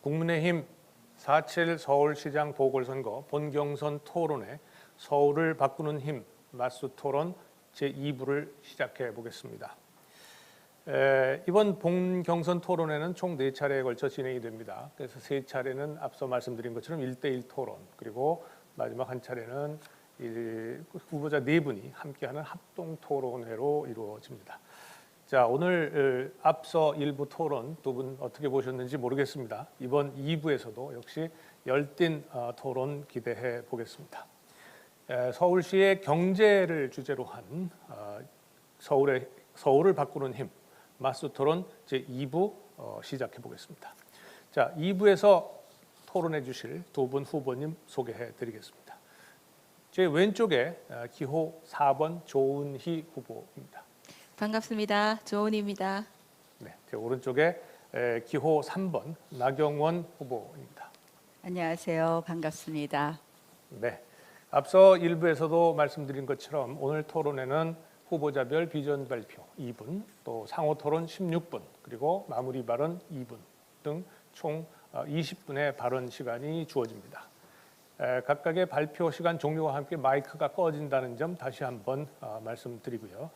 국민의힘 4.7 서울시장 보궐선거 본경선 토론회 서울을 바꾸는 힘 맞수토론 제2부를 시작해 보겠습니다. 이번 본경선 토론회는 총 4차례에 걸쳐 진행이 됩니다. 그래서 3차례는 앞서 말씀드린 것처럼 1대1 토론, 그리고 마지막 한 차례는 후보자 4분이 함께하는 합동 토론회로 이루어집니다. 자, 오늘 앞서 1부 토론 두 분 어떻게 보셨는지 모르겠습니다. 이번 2부에서도 역시 열띤 토론 기대해 보겠습니다. 서울시의 경제를 주제로 한 서울을 바꾸는 힘 맞수토론 제2부 시작해 보겠습니다. 자, 2부에서 토론해 주실 두 분 후보님 소개해 드리겠습니다. 제 왼쪽에 기호 4번 조은희 후보입니다. 반갑습니다. 조은희입니다. 네, 제 오른쪽에 기호 3번 나경원 후보입니다. 안녕하세요. 반갑습니다. 네, 앞서 1부에서도 말씀드린 것처럼 오늘 토론회는 후보자별 비전 발표 2분, 또 상호 토론 16분, 그리고 마무리 발언 2분 등 총 20분의 발언 시간이 주어집니다. 각각의 발표 시간 종료와 함께 마이크가 꺼진다는 점 다시 한번 말씀드리고요.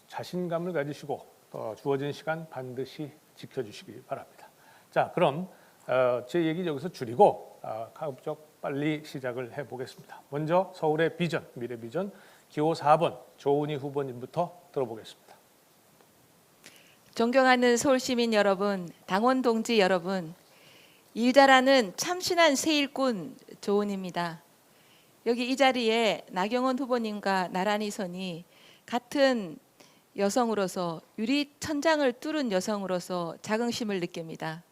자신감을 가지시고 주어진 시간 반드시 지켜주시기 바랍니다. 자, 그럼 제 얘기 여기서 줄이고 가급적 빨리 시작을 해보겠습니다. 먼저 서울의 비전, 미래 비전 기호 4번 조은희 후보님부터 들어보겠습니다. 존경하는 서울시민 여러분, 당원 동지 여러분, 일 잘하는 참신한 세일꾼 조은희입니다. 여기 이 자리에 나경원 후보님과 나란히 서니 같은 여성으로서 유리천장을 뚫은 여성으로서 자긍심을 느낍니다.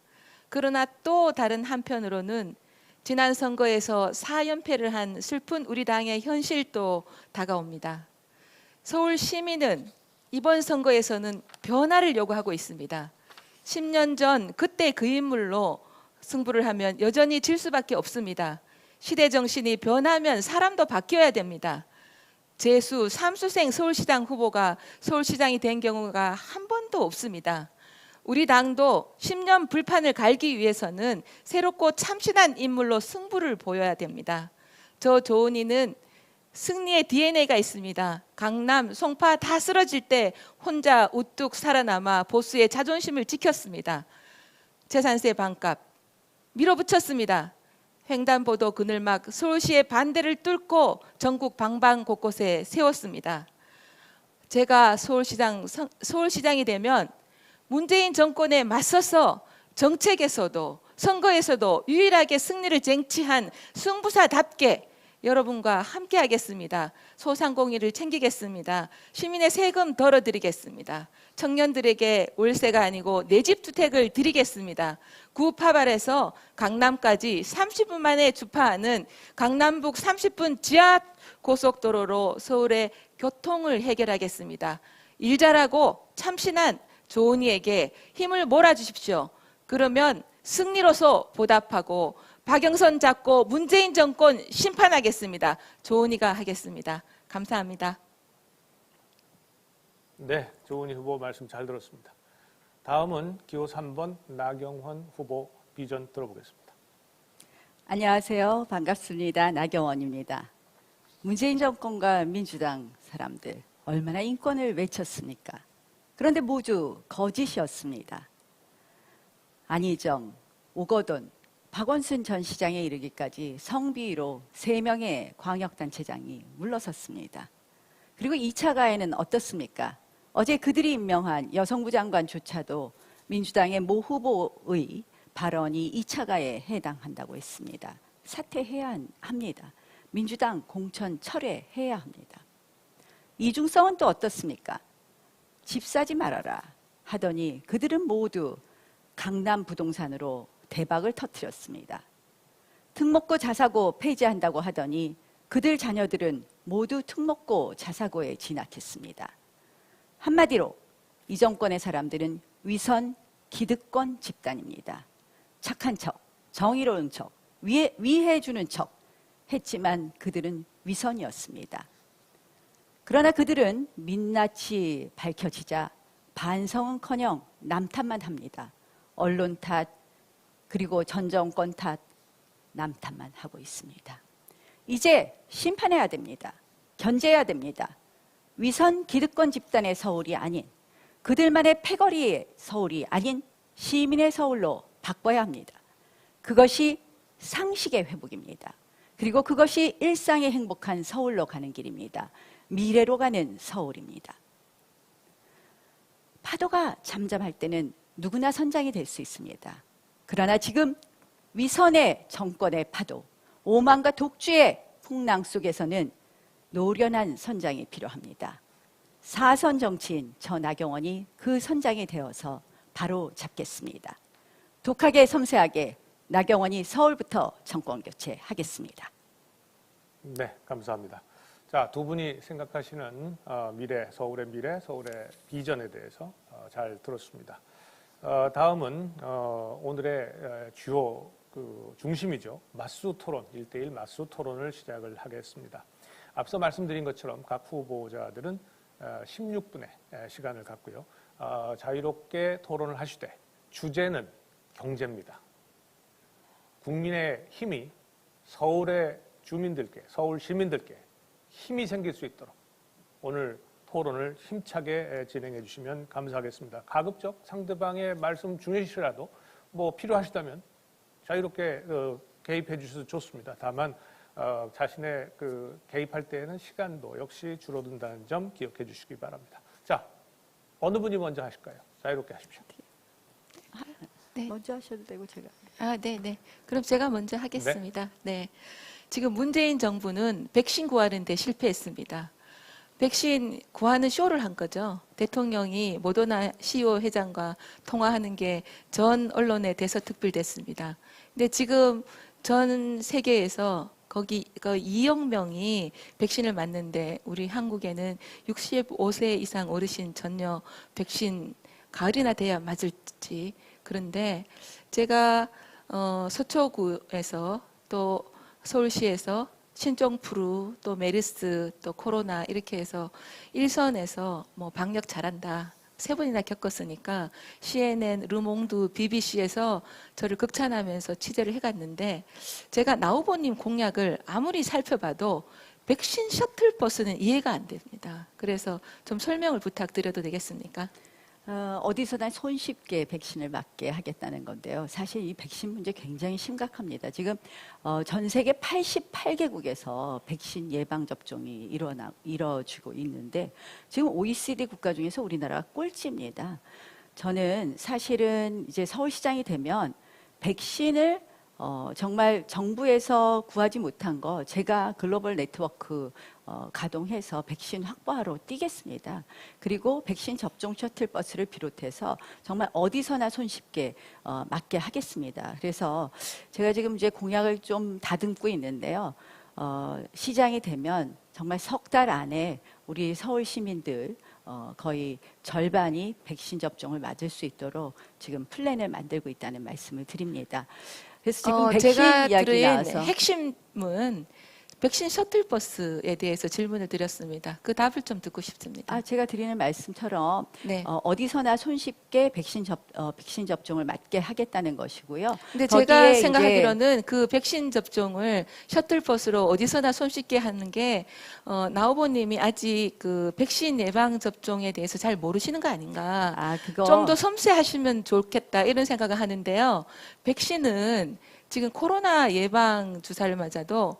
그러나 또 다른 한편으로는 지난 선거에서 4연패를 한 슬픈 우리 당의 현실도 다가옵니다. 서울 시민은 이번 선거에서는 변화를 요구하고 있습니다. 10년 전 그때 그 인물로 승부를 하면 여전히 질 수밖에 없습니다. 시대 정신이 변하면 사람도 바뀌어야 됩니다. 재수, 삼수생 서울시장 후보가 서울시장이 된 경우가 한 번도 없습니다. 우리 당도 10년 불판을 갈기 위해서는 새롭고 참신한 인물로 승부를 보여야 됩니다. 저 조은희는 승리의 DNA가 있습니다. 강남, 송파 다 쓰러질 때 혼자 우뚝 살아남아 보수의 자존심을 지켰습니다. 재산세 반값 밀어붙였습니다. 횡단보도 그늘막 서울시의 반대를 뚫고 전국 방방 곳곳에 세웠습니다. 제가 서울시장이 되면 문재인 정권에 맞서서 정책에서도 선거에서도 유일하게 승리를 쟁취한 승부사답게 여러분과 함께 하겠습니다. 소상공인을 챙기겠습니다. 시민의 세금 덜어드리겠습니다. 청년들에게 월세가 아니고 내 집 주택을 드리겠습니다. 구파발에서 강남까지 30분 만에 주파하는 강남북 30분 지하 고속도로로 서울의 교통을 해결하겠습니다. 일 잘하고 참신한 조은희에게 힘을 몰아주십시오. 그러면 승리로서 보답하고 박영선 잡고 문재인 정권 심판하겠습니다. 조은희가 하겠습니다. 감사합니다. 네, 조은희 후보 말씀 잘 들었습니다. 다음은 기호 3번 나경원 후보 비전 들어보겠습니다. 안녕하세요. 반갑습니다. 나경원입니다. 문재인 정권과 민주당 사람들 얼마나 인권을 외쳤습니까? 그런데 모두 거짓이었습니다. 안희정, 오거돈, 박원순 전 시장에 이르기까지 성비위로 3명의 광역단체장이 물러섰습니다. 그리고 2차 가해는 어떻습니까? 어제 그들이 임명한 여성부 장관조차도 민주당의 모 후보의 발언이 2차 가해에 해당한다고 했습니다. 사퇴해야 합니다. 민주당 공천 철회해야 합니다. 이중성은 또 어떻습니까? 집 사지 말아라 하더니 그들은 모두 강남 부동산으로 대박을 터뜨렸습니다. 특목고 자사고 폐지한다고 하더니 그들 자녀들은 모두 특목고 자사고에 진학했습니다. 한마디로 이 정권의 사람들은 위선 기득권 집단입니다. 착한 척, 정의로운 척, 위해주는 척 했지만 그들은 위선이었습니다. 그러나 그들은 민낯이 밝혀지자 반성은커녕 남 탓만 합니다. 언론 탓, 그리고 전 정권 탓, 남 탓만 하고 있습니다. 이제 심판해야 됩니다. 견제해야 됩니다. 위선 기득권 집단의 서울이 아닌, 그들만의 패거리의 서울이 아닌 시민의 서울로 바꿔야 합니다. 그것이 상식의 회복입니다. 그리고 그것이 일상의 행복한 서울로 가는 길입니다. 미래로 가는 서울입니다. 파도가 잠잠할 때는 누구나 선장이 될 수 있습니다. 그러나 지금 위선의 정권의 파도, 오만과 독주의 풍랑 속에서는 노련한 선장이 필요합니다. 사선 정치인 저 나경원이 그 선장이 되어서 바로 잡겠습니다. 독하게 섬세하게 나경원이 서울부터 정권 교체하겠습니다. 네, 감사합니다. 자, 두 분이 생각하시는 미래, 서울의 비전에 대해서 잘 들었습니다. 다음은 오늘의 주요 중심이죠. 맞수 토론, 1대1 맞수 토론을 시작을 하겠습니다. 앞서 말씀드린 것처럼 각 후보자들은 16분의 시간을 갖고요. 자유롭게 토론을 하시되 주제는 경제입니다. 국민의 힘이 서울의 주민들께, 서울 시민들께 힘이 생길 수 있도록 오늘 토론을 힘차게 진행해 주시면 감사하겠습니다. 가급적 상대방의 말씀 중요시라도 뭐 필요하시다면 자유롭게 개입해 주셔도 좋습니다. 다만 자신의 개입할 때에는 시간도 역시 줄어든다는 점 기억해 주시기 바랍니다. 자, 어느 분이 먼저 하실까요? 자유롭게 하십시오. 네. 먼저 하셔도 되고 제가. 네. 그럼 제가 먼저 하겠습니다. 네. 지금 문재인 정부는 백신 구하는데 실패했습니다. 백신 구하는 쇼를 한 거죠. 대통령이 모더나 CEO 회장과 통화하는 게 전 언론에 대서특필됐습니다. 근데 지금 전 세계에서 거기 2억 명이 백신을 맞는데 우리 한국에는 65세 이상 어르신 전혀 백신 가을이나 돼야 맞을지. 그런데 제가 서초구에서 또 서울시에서 신종플루 또 메르스 또 코로나 이렇게 해서 일선에서 뭐 방역 잘한다 3번이나 겪었으니까 CNN, 르몽드, BBC에서 저를 극찬하면서 취재를 해갔는데 제가 나 후보님 공약을 아무리 살펴봐도 백신 셔틀버스는 이해가 안 됩니다. 그래서 좀 설명을 부탁드려도 되겠습니까? 어디서나 손쉽게 백신을 맞게 하겠다는 건데요. 사실 이 백신 문제 굉장히 심각합니다. 지금 전 세계 88개국에서 백신 예방 접종이 이루어지고 있는데 지금 OECD 국가 중에서 우리나라가 꼴찌입니다. 저는 사실은 이제 서울시장이 되면 백신을 정말 정부에서 구하지 못한 거 제가 글로벌 네트워크 가동해서 백신 확보하러 뛰겠습니다. 그리고 백신 접종 셔틀버스를 비롯해서 정말 어디서나 손쉽게 맞게 하겠습니다. 그래서 제가 지금 이제 공약을 좀 다듬고 있는데요. 시장이 되면 정말 석 달 안에 우리 서울 시민들 거의 절반이 백신 접종을 맞을 수 있도록 지금 플랜을 만들고 있다는 말씀을 드립니다. 그래서 지금 백신 제가 이야기 들은 나와서 핵심은 백신 셔틀버스에 대해서 질문을 드렸습니다. 그 답을 좀 듣고 싶습니다. 제가 드리는 말씀처럼 네. 어디서나 손쉽게 백신 접종을 맞게 하겠다는 것이고요. 근데 거기에 제가 이제 생각하기로는 그 백신 접종을 셔틀버스로 어디서나 손쉽게 하는 게 나 후보님이 아직 그 백신 예방 접종에 대해서 잘 모르시는 거 아닌가. 그거 좀 더 섬세하시면 좋겠다 이런 생각을 하는데요. 백신은 지금 코로나 예방 주사를 맞아도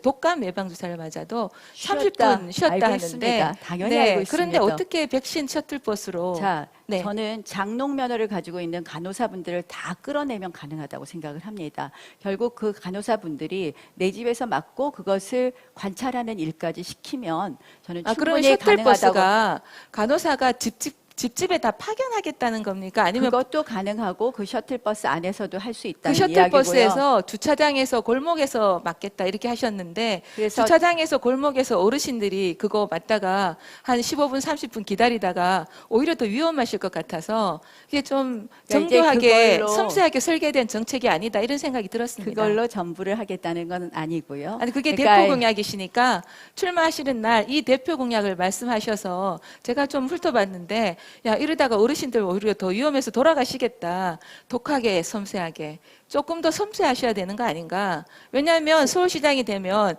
독감 예방 주사를 맞아도 30분 쉬었다 알고 하는데 있습니다. 당연히 알고 있습니다. 그런데 어떻게 백신 셔틀버스로 네. 저는 장롱 면허를 가지고 있는 간호사분들을 다 끌어내면 가능하다고 생각을 합니다. 결국 그 간호사분들이 내 집에서 맞고 그것을 관찰하는 일까지 시키면 저는 그러면 충분히 가능하다고. 셔틀버스가 간호사가 집집에 다 파견하겠다는 겁니까? 아니면 그것도 가능하고 그 셔틀버스 안에서도 할 수 그 있다는 이야기고요. 셔틀버스에서 주차장에서 골목에서 맞겠다 이렇게 하셨는데 그래서 주차장에서 골목에서 어르신들이 그거 맞다가 한 15분 30분 기다리다가 오히려 더 위험하실 것 같아서 이게 좀 정교하게 섬세하게 설계된 정책이 아니다 이런 생각이 들었습니다. 그걸로 전부를 하겠다는 건 아니고요. 그게 그러니까 대표 공약이시니까 출마하시는 날 이 대표 공약을 말씀하셔서 제가 좀 훑어봤는데 야, 이러다가 어르신들 오히려 더 위험해서 돌아가시겠다. 독하게, 섬세하게. 조금 더 섬세하셔야 되는 거 아닌가. 왜냐하면 서울시장이 되면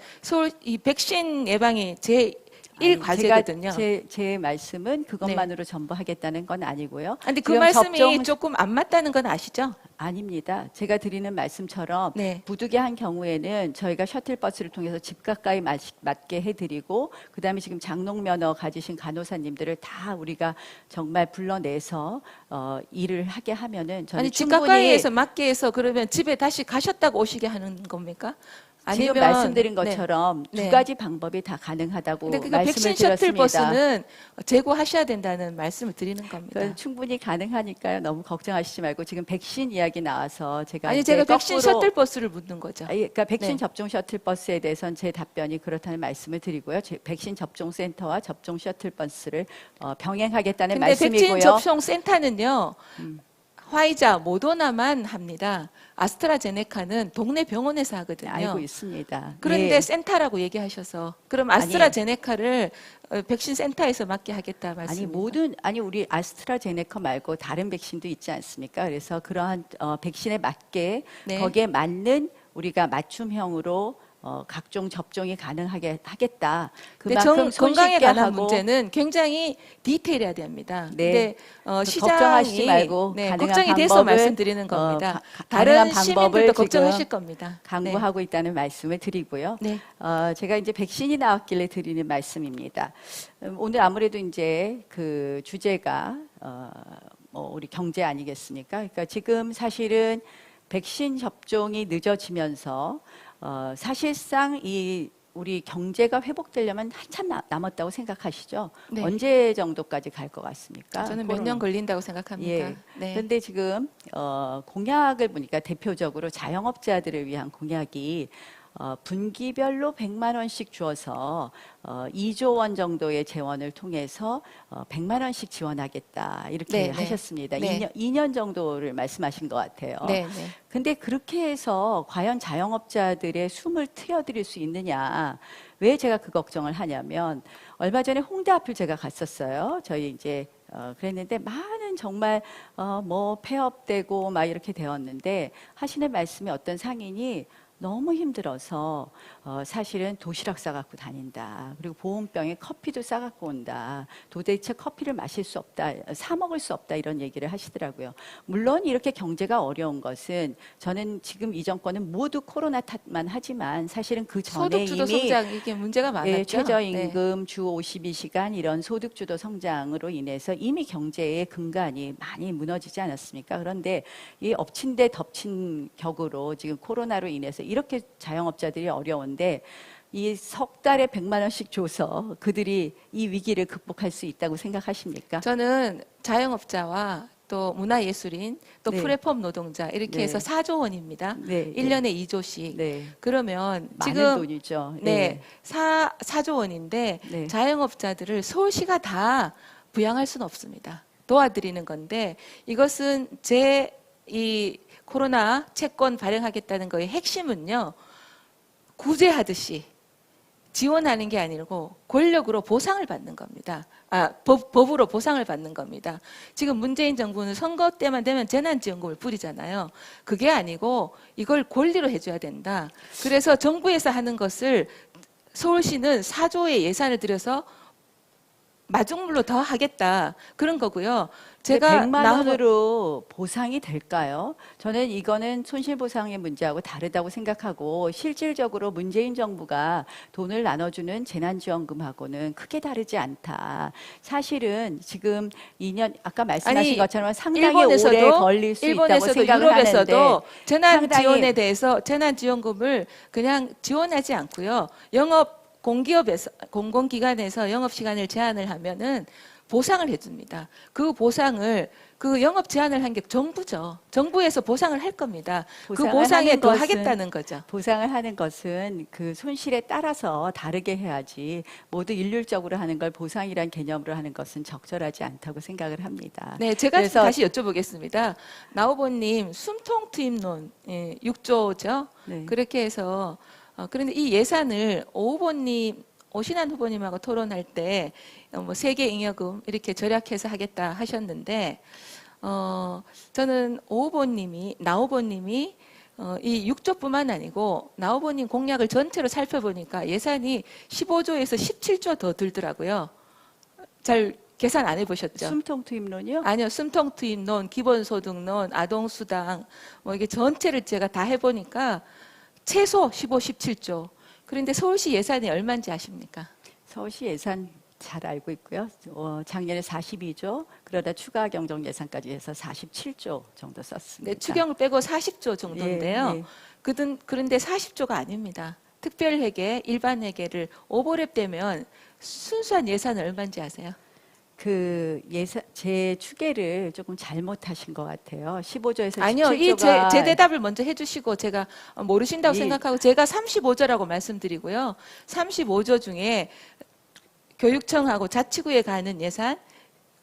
이 백신 예방이 제1 과제거든요. 제 말씀은 그것만으로 전부 하겠다는 건 아니고요. 근데 그 지금 말씀이 조금 안 맞다는 건 아시죠? 아닙니다. 제가 드리는 말씀처럼 네. 부득이한 경우에는 저희가 셔틀버스를 통해서 집 가까이 맞게 해드리고 그다음에 지금 장롱면허 가지신 간호사님들을 다 우리가 정말 불러내서 일을 하게 하면은 저는 아니, 집 충분히 가까이에서 맞게 해서 그러면 집에 다시 가셨다가 오시게 하는 겁니까? 지금 말씀드린 것처럼 네. 두 가지 방법이 다 가능하다고 근데 그 말씀을 백신 드렸습니다. 셔틀버스는 제고하셔야 된다는 말씀을 드리는 겁니다. 그건 충분히 가능하니까요. 너무 걱정하시지 말고 지금 백신 이야기 나와서 제가 아니, 이제 제가 백신 거꾸로 셔틀버스를 묻는 거죠. 그러니까 백신 네. 접종 셔틀버스에 대해서는 제 답변이 그렇다는 말씀을 드리고요. 백신 접종 센터와 접종 셔틀버스를 병행하겠다는 근데 말씀이고요. 백신 접종 센터는요. 화이자, 모더나만 합니다. 아스트라제네카는 동네 병원에서 하거든요. 알고 있습니다. 그런데 예. 센터라고 얘기하셔서 그럼 아니, 아스트라제네카를 백신 센터에서 맞게 하겠다 말씀입니다. 우리 아스트라제네카 말고 다른 백신도 있지 않습니까? 그래서 그러한 백신에 맞게 네. 거기에 맞는 우리가 맞춤형으로 각종 접종이 가능하게 하겠다. 근데 그만큼 건강에 손쉽게 관한 하고 문제는 굉장히 디테일해야 됩니다. 네. 근데 걱정하시지 말고 네, 가능한 걱정이 돼서 방법을, 말씀드리는 겁니다. 가능한 다른 방법을 시민들도 지금 걱정하실 겁니다. 강구하고 있다는 말씀을 드리고요. 네. 제가 이제 백신이 나왔길래 드리는 말씀입니다. 오늘 아무래도 이제 그 주제가 우리 경제 아니겠습니까? 그러니까 지금 사실은 백신 접종이 늦어지면서 사실상 우리 경제가 회복되려면 한참 남았다고 생각하시죠? 네. 언제 정도까지 갈 것 같습니까? 저는 몇 년 걸린다고 생각합니다. 예. 네. 그런데 지금 공약을 보니까 대표적으로 자영업자들을 위한 공약이 분기별로 100만 원씩 주어서 2조 원 정도의 재원을 통해서 100만 원씩 지원하겠다 이렇게 네, 네. 하셨습니다. 네. 2년 정도를 말씀하신 것 같아요. 네, 네. 근데 그렇게 해서 과연 자영업자들의 숨을 트여드릴 수 있느냐? 왜 제가 그 걱정을 하냐면 얼마 전에 홍대 앞을 제가 갔었어요. 저희 이제 그랬는데 많은 정말 폐업되고 막 이렇게 되었는데 하시는 말씀이 어떤 상인이 너무 힘들어서 사실은 도시락 싸갖고 다닌다. 그리고 보온병에 커피도 싸갖고 온다. 도대체 커피를 마실 수 없다. 사 먹을 수 없다. 이런 얘기를 하시더라고요. 물론 이렇게 경제가 어려운 것은 저는 지금 이 정권은 모두 코로나 탓만 하지만 사실은 그 전에 소득주도 이미 성장 이게 문제가 많았죠. 네. 최저임금, 주 52시간 이런 소득주도 성장으로 인해서 이미 경제의 근간이 많이 무너지지 않았습니까? 그런데 이 엎친 데 덮친 격으로 지금 코로나로 인해서 이렇게 자영업자들이 어려운데 이 석 달에 100만 원씩 줘서 그들이 이 위기를 극복할 수 있다고 생각하십니까? 저는 자영업자와 또 문화예술인 또 네. 플랫폼 노동자 이렇게 네. 해서 4조 원입니다. 네, 1년에 2조씩. 네. 그러면 많은 지금 돈이죠. 네, 4조 원인데 네. 자영업자들을 서울시가 다 부양할 수는 없습니다. 도와드리는 건데 이것은 이 코로나 채권 발행하겠다는 거의 핵심은요. 구제하듯이 지원하는 게 아니고 권력으로 보상을 받는 겁니다. 법으로 보상을 받는 겁니다. 지금 문재인 정부는 선거 때만 되면 재난지원금을 뿌리잖아요. 그게 아니고 이걸 권리로 해줘야 된다. 그래서 정부에서 하는 것을 서울시는 4조의 예산을 들여서 마중물로 더 하겠다. 그런 거고요. 제가 100만 원으로 보상이 될까요? 저는 이거는 손실보상의 문제하고 다르다고 생각하고 실질적으로 문재인 정부가 돈을 나눠주는 재난지원금하고는 크게 다르지 않다. 사실은 지금 2년 아까 말씀하신 것처럼 상당히 오래 걸릴 수 있다고 생각을 유럽에서도 하는데 재난지원에 대해서 재난지원금을 그냥 지원하지 않고요. 공공기관에서 영업시간을 제한을 하면은 보상을 해줍니다. 그 보상을, 그 영업 제한을 한 게 정부죠. 정부에서 보상을 할 겁니다. 그 보상에 더 하겠다는 거죠. 보상을 하는 것은 그 손실에 따라서 다르게 해야지 모두 일률적으로 하는 걸 보상이란 개념으로 하는 것은 적절하지 않다고 생각을 합니다. 네, 제가 다시 여쭤보겠습니다. 나오보님 숨통 트임론 6조죠. 네. 그렇게 해서 그런데 이 예산을 오 오신환 후보님하고 토론할 때 뭐 세계 잉여금 이렇게 절약해서 하겠다 하셨는데 저는 나 후보님이 이 6조뿐만 아니고 나 후보님 공약을 전체로 살펴보니까 예산이 15조에서 17조 더 들더라고요. 잘 계산 안 해보셨죠? 숨통 투입론이요? 아니요, 숨통투입론, 기본소득론, 아동수당, 뭐 이게 전체를 제가 다 해보니까 최소 15, 17조. 그런데 서울시 예산이 얼마인지 아십니까? 서울시 예산 잘 알고 있고요. 작년에 42조, 그러다 추가 경정 예산까지 해서 47조 정도 썼습니다. 네, 추경을 빼고 40조 정도인데요. 예, 예. 그런데 40조가 아닙니다. 특별회계, 일반회계를 오버랩되면 순수한 예산은 얼마인지 아세요? 그 예산 제 추계를 조금 잘못하신 것 같아요. 15조에서 아니요, 17조가 제 대답을 먼저 해주시고 제가 모르신다고 이- 생각하고 제가 35조라고 말씀드리고요. 35조 중에 교육청하고 자치구에 가는 예산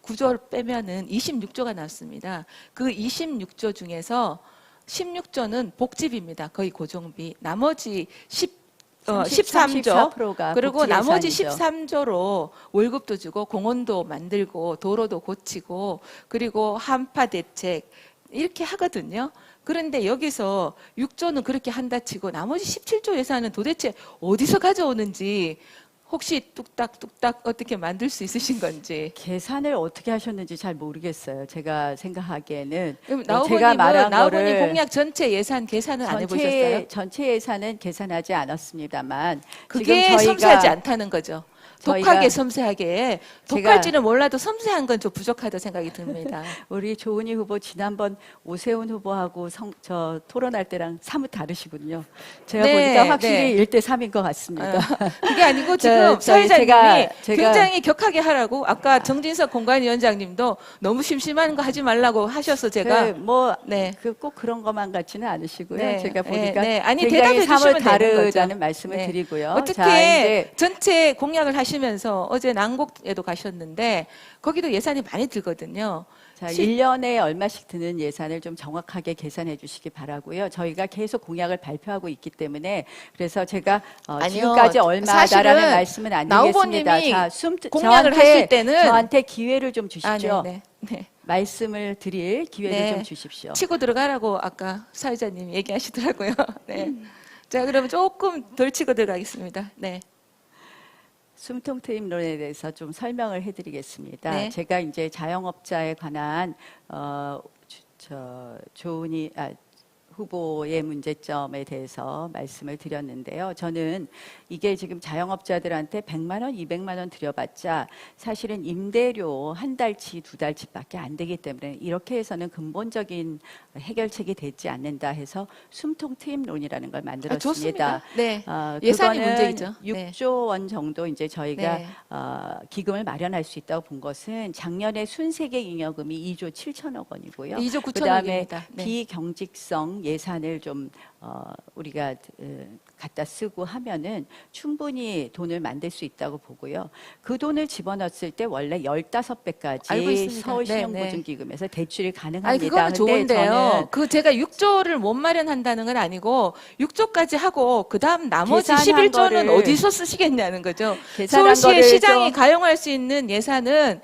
9조를 빼면은 26조가 나왔습니다. 그 26조 중에서 16조는 복지비입니다. 거의 고정비. 나머지 13조 34%가 그리고 복지 나머지 예산이죠. 13조로 월급도 주고 공원도 만들고 도로도 고치고 그리고 한파 대책 이렇게 하거든요. 그런데 여기서 6조는 그렇게 한다 치고 나머지 17조 예산은 도대체 어디서 가져오는지 혹시 뚝딱뚝딱 어떻게 만들 수 있으신 건지. 계산을 어떻게 하셨는지 잘 모르겠어요. 제가 생각하기에는 그럼 제가 말한 나오보니 거를 공약 전체 예산 계산은 안 해보셨어요? 전체 예산은 계산하지 않았습니다만 그게 지금 섬세하지 않다는 거죠. 독하게 섬세하게 독할지는 몰라도 섬세한 건 좀 부족하다 생각이 듭니다. 우리 조은희 후보 지난번 오세훈 후보하고 저 토론할 때랑 사뭇 다르시군요. 제가 네, 보니까 확실히 네. 1대 3인 것 같습니다. 그게 아니고 저희 지금 사회자님이 제가- 굉장히 격하게 하라고 아까 정진석 공관위원장님도 너무 심심한 거 하지 말라고 하셔서 제가 네. 꼭 그런 것만 같지는 않으시고요. 네, 제가 네, 보니까 네. 아니, 굉장히 대답해 사뭇 주시면 되는 거죠. 다르다는 말씀을 네. 드리고요. 어떻게 자, 이제 전체 공약을 하시면서 어제 난곡에도 가셨는데 거기도 예산이 많이 들거든요. 자, 1년에 얼마씩 드는 예산을 좀 정확하게 계산해 주시기 바라고요. 저희가 계속 공약을 발표하고 있기 때문에 그래서 제가 아니요. 지금까지 얼마다라는 사실은 말씀은 안 나 드리겠습니다. 후보님이 자, 공약을 하실 때는 저한테 기회를 좀 주십시오. 네. 말씀을 드릴 기회를 네. 좀 주십시오. 치고 들어가라고 아까 사회자님이 얘기하시더라고요. 네. 자, 그러면 조금 덜 치고 들어가겠습니다. 네. 숨통 트임론에 대해서 좀 설명을 해드리겠습니다. 네. 제가 이제 자영업자에 관한 조은희 후보의 문제점에 대해서 말씀을 드렸는데요. 저는 이게 지금 자영업자들한테 100만 원, 200만 원 들여봤자 사실은 임대료 한 달치, 두 달치밖에 안 되기 때문에 이렇게 해서는 근본적인 해결책이 되지 않는다 해서 숨통 트임론이라는 걸 만들었습니다. 좋습니다. 네. 예산이 그거는 문제이죠. 네. 6조 원 정도 이제 저희가 네. 기금을 마련할 수 있다고 본 것은 작년에 순세계 잉여금이 2조 7천억 원이고요. 2조 9천억입니다. 그다음에 네. 비경직성 예산을 좀 우리가 갖다 쓰고 하면은 충분히 돈을 만들 수 있다고 보고요. 그 돈을 집어넣었을 때 원래 알고 15배까지 있습니다. 서울신용보증기금에서 대출이 가능합니다. 아니 그거는 근데 좋은데요. 저는 그 제가 6조를 못 마련한다는 건 아니고 6조까지 하고 그다음 나머지 계산한 11조는 거를 어디서 쓰시겠냐는 거죠. 계산한 서울시의 거를 시장이 좀- 가용할 수 있는 예산은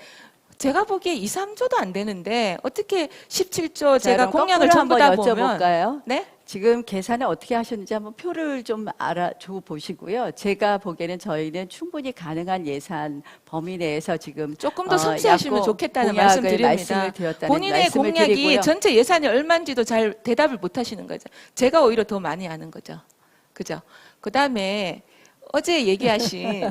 제가 보기에 2, 3조도 안 되는데 어떻게 17조 자, 제가 그럼 공약을 거꾸로 전부 다 한번 보면 여쭤볼까요? 네? 지금 계산을 어떻게 하셨는지 한번 표를 좀 알아줘 보시고요. 제가 보기에는 저희는 충분히 가능한 예산 범위 내에서 지금 조금 더 섬세하시면 약간 좋겠다는 공약을 말씀 드립니다. 말씀을 드렸다는 본인의 말씀을 공약이 드리고요. 전체 예산이 얼마인지도 잘 대답을 못 하시는 거죠. 제가 오히려 더 많이 아는 거죠. 그죠? 그다음에 어제 얘기하신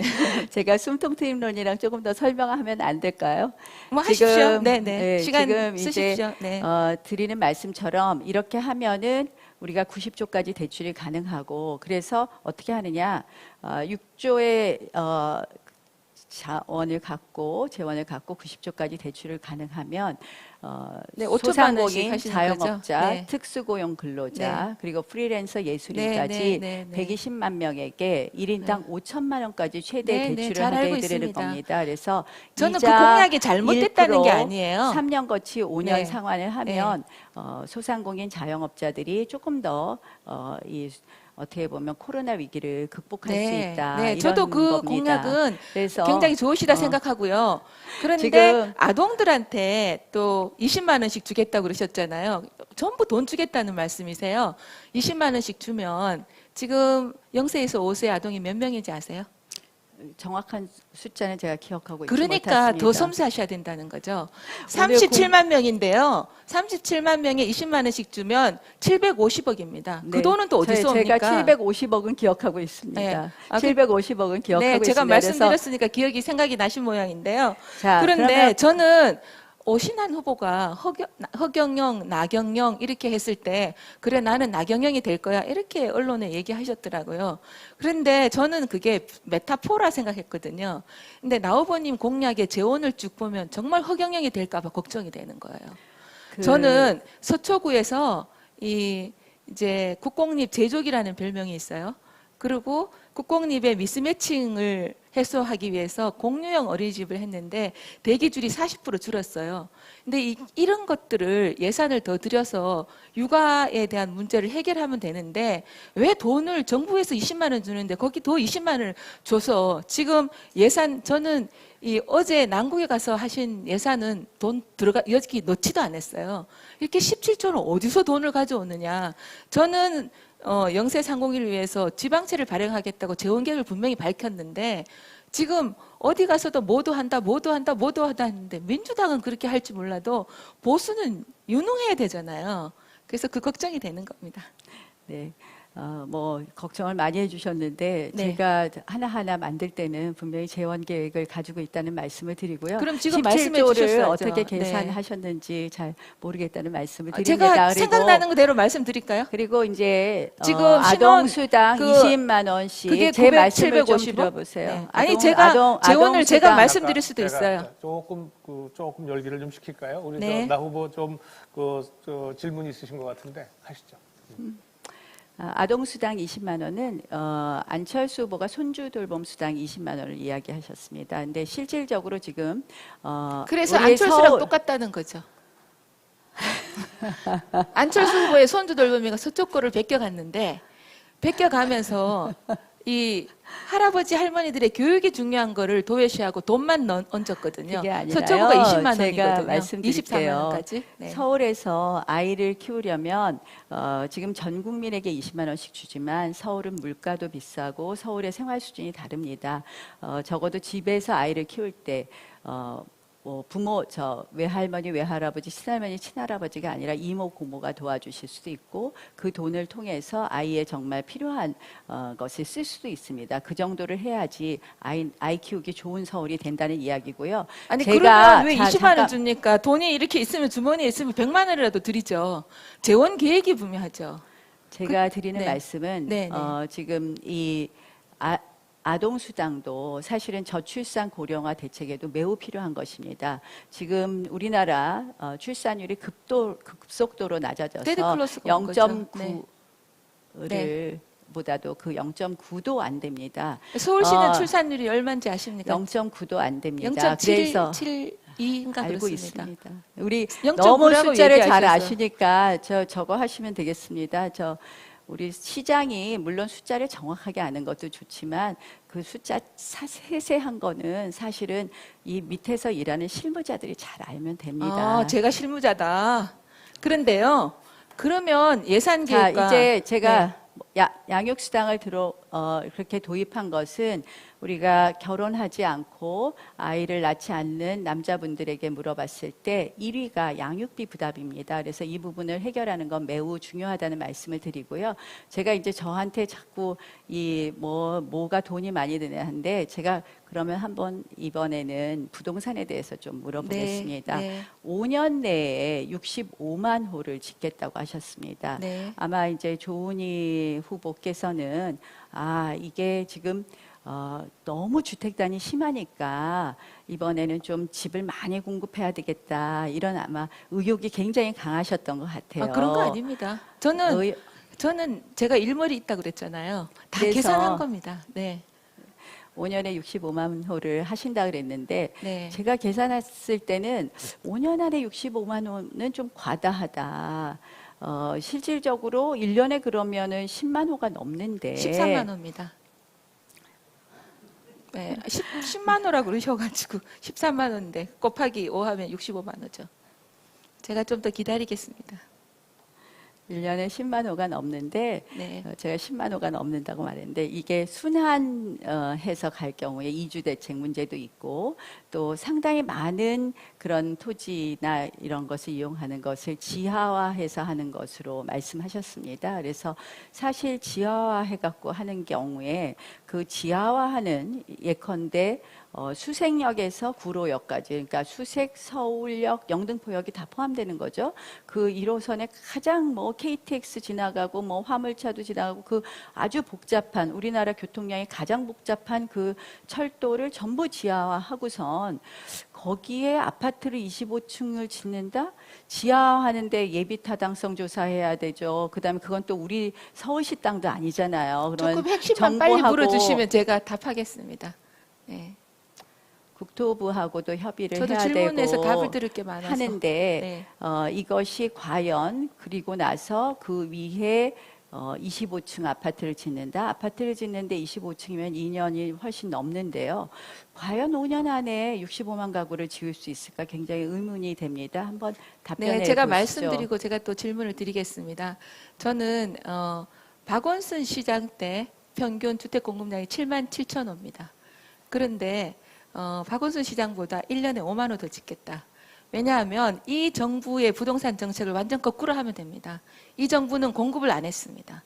제가 숨통 트임론이랑 조금 더 설명하면 안 될까요? 뭐 하십시오. 지금, 네네. 네, 시간 지금 쓰십시오. 이제 네. 드리는 말씀처럼 이렇게 하면은 우리가 90조까지 대출이 가능하고 그래서 어떻게 하느냐 6조의 재원을 갖고 90조까지 대출을 가능하면 네, 5천만 원씩 소상공인, 하시는 자영업자, 거죠? 네. 특수고용 근로자 그리고 프리랜서 예술인까지 네, 네, 네, 네. 120만 명에게 1인당 5천만 원까지 최대 네, 네, 대출을 잘 하게 알고 해드리는 있습니다. 겁니다. 그래서 저는 그 이자 공약이 잘못됐다는 게 1%, 아니에요. 3년 거치 5년 네. 상환을 하면 소상공인 자영업자들이 조금 더 어떻게 보면 코로나 위기를 극복할 수 네, 있다. 네, 이런 저도 그 겁니다. 공약은 그래서 굉장히 좋으시다 생각하고요. 그런데 지금 아동들한테 또 20만 원씩 주겠다고 그러셨잖아요. 전부 돈 주겠다는 말씀이세요. 20만 원씩 주면 지금 0세에서 5세 아동이 몇 명인지 아세요? 정확한 숫자는 제가 기억하고 있지 그러니까 못했습니다. 더 섬세하셔야 된다는 거죠. 오늘 37만 명인데요. 37만 명에 20만 원씩 주면 750억입니다. 그 네, 돈은 또 어디서 제가 옵니까? 750억은 기억하고 있습니다. 네. 아, 750억은 기억하고 네, 있습니다. 제가 그래서 말씀드렸으니까 기억이 생각이 나신 모양인데요. 자, 그런데 그러면 저는 오신환 후보가 허경영, 나경영 이렇게 했을 때 그래 나는 나경영이 될 거야 이렇게 언론에 얘기하셨더라고요. 그런데 저는 그게 메타포라 생각했거든요. 근데 나 후보님 공약의 재원을 쭉 보면 정말 허경영이 될까 봐 걱정이 되는 거예요. 저는 서초구에서 이제 국공립 제조기라는 별명이 있어요. 그리고 국공립의 미스매칭을 해소하기 위해서 공유형 어린이집을 했는데 대기줄이 40% 줄었어요. 근데 이런 것들을 예산을 더 들여서 육아에 대한 문제를 해결하면 되는데 왜 돈을 정부에서 20만 원 주는데 거기 더 20만 원을 줘서 지금 예산 저는 어제 남국에 가서 하신 예산은 돈 여기 넣지도 않았어요. 이렇게 17조는 어디서 돈을 가져오느냐. 저는 영세 상공회를 위해서 지방채를 발행하겠다고 재원계획을 분명히 밝혔는데 지금 어디 가서도 모두 한다 하는데 민주당은 그렇게 할지 몰라도 보수는 유능해야 되잖아요. 그래서 그 걱정이 되는 겁니다. 네. 뭐 걱정을 많이 해주셨는데 네. 제가 하나하나 만들 때는 분명히 재원 계획을 가지고 있다는 말씀을 드리고요. 그럼 지금 17조를 말씀해 주셨어야죠. 어떻게 네. 계산하셨는지 잘 모르겠다는 말씀을 드립니다. 제가 그리고 생각나는 그대로 말씀드릴까요? 그리고 이제 지금 아동 수당 그 20만 원씩 그게 제 말씀을 좀 750억? 들어보세요. 네. 아니 제가 재원을 제가 수당. 말씀드릴 수도 있어요. 조금 열기를 좀 식힐까요? 우리 네. 나 후보 좀 질문 있으신 것 같은데 하시죠. 아동수당 20만 원은 안철수 후보가 손주돌봄수당 20만 원을 이야기하셨습니다. 근데 실질적으로 지금 그래서 우리 안철수랑 똑같다는 거죠. 안철수 후보의 손주 돌봄이가 서쪽 거를 베껴갔는데 베껴가면서 이 할아버지 할머니들의 교육이 중요한 거를 도외시하고 돈만 얹었거든요. 그게 아니라요. 서초구가 20만 제가 원이거든요. 말씀드릴게요. 24만 원까지. 네. 서울에서 아이를 키우려면 지금 전 국민에게 20만 원씩 주지만 서울은 물가도 비싸고 서울의 생활 수준이 다릅니다. 적어도 집에서 아이를 키울 때 뭐 부모, 외할머니, 외할아버지, 친할머니, 친할아버지가 아니라 이모, 고모가 도와주실 수도 있고 그 돈을 통해서 아이의 정말 필요한 것을 쓸 수도 있습니다. 그 정도를 해야지 아이 키우기 좋은 서울이 된다는 이야기고요. 아니 제가 그러면 왜 20만 잠깐 원 줍니까? 돈이 이렇게 있으면 주머니에 있으면 100만 원이라도 드리죠. 재원 계획이 분명하죠. 제가 드리는 네. 말씀은 네, 네. 지금 이 아동수당도 사실은 저출산 고령화 대책에도 매우 필요한 것입니다. 지금 우리나라 출산율이 급속도로 낮아져서 데드 클로스가 온 거죠. 0.9를 네. 보다도 그 0.9도 안 됩니다. 서울시는 출산율이 얼마인지 아십니까? 0.9도 안 됩니다. 그래서 0.772인가 알고 그렇습니다. 있습니다. 우리 0.9라고 너무 숫자를 잘 얘기하셔서. 아시니까 저거 하시면 되겠습니다. 우리 시장이 물론 숫자를 정확하게 아는 것도 좋지만 그 숫자 세세한 거는 사실은 이 밑에서 일하는 실무자들이 잘 알면 됩니다. 아, 제가 실무자다. 그런데요. 그러면 예산 자, 계획과 이제 제가 양육수당을 그렇게 도입한 것은 우리가 결혼하지 않고 아이를 낳지 않는 남자분들에게 물어봤을 때 1위가 양육비 부담입니다. 그래서 이 부분을 해결하는 건 매우 중요하다는 말씀을 드리고요. 제가 이제 저한테 자꾸 뭐가 돈이 많이 드냐는데 제가 그러면 한번 이번에는 부동산에 대해서 좀 물어보겠습니다. 네, 네. 5년 내에 65만 호를 짓겠다고 하셨습니다. 네. 아마 이제 조은희 후보께서는 이게 지금 너무 주택단이 심하니까 이번에는 좀 집을 많이 공급해야 되겠다 이런 아마 의욕이 굉장히 강하셨던 것 같아요. 그런 거 아닙니다. 저는 제가 일머리 있다고 그랬잖아요. 다 그래서 계산한 겁니다. 네. 5년에 65만 호를 하신다 그랬는데 네. 제가 계산했을 때는 5년 안에 65만 호는 좀 과다하다. 실질적으로 1년에 그러면은 10만 호가 넘는데 13만 호입니다. 네, 10만 호라고 그러셔가지고 13만 호인데 곱하기 5 하면 65만 호죠. 제가 좀 더 기다리겠습니다. 1년에 10만 호가 넘는데 네. 제가 10만 호가 넘는다고 말했는데 이게 순환해서 갈 경우에 이주 대책 문제도 있고 또 상당히 많은 그런 토지나 이런 것을 이용하는 것을 지하화해서 하는 것으로 말씀하셨습니다. 그래서 사실 지하화해 갖고 하는 경우에 그 지하화하는 예컨대 수색역에서 구로역까지, 그러니까 수색, 서울역, 영등포역이 다 포함되는 거죠. 그 1호선에 가장 뭐 KTX 지나가고 뭐 화물차도 지나가고 그 아주 복잡한 우리나라 교통량이 가장 복잡한 그 철도를 전부 지하화하고선 거기에 아파트를 25층을 짓는다? 지하화하는데 예비 타당성 조사해야 되죠. 그다음에 그건 또 우리 서울시 땅도 아니잖아요. 그런 조금 핵심만 빨리 정부하고 물어주시면 제가 답하겠습니다. 네. 국토부하고도 협의를 저도 해야 질문에서 되고 답을 들을 게 많아서 하는데 네. 이것이 과연 그리고 나서 그 위에 25층 아파트를 짓는다. 아파트를 짓는데 25층이면 2년이 훨씬 넘는데요. 과연 5년 안에 65만 가구를 지을 수 있을까 굉장히 의문이 됩니다. 한번 답변해 네, 제가 보시죠. 말씀드리고 제가 또 질문을 드리겠습니다. 저는 박원순 시장 때 평균 주택 공급량이 7만 7천 호입니다. 그런데 박원순 시장보다 1년에 5만 호 더 짓겠다. 왜냐하면 이 정부의 부동산 정책을 완전 거꾸로 하면 됩니다. 이 정부는 공급을 안 했습니다.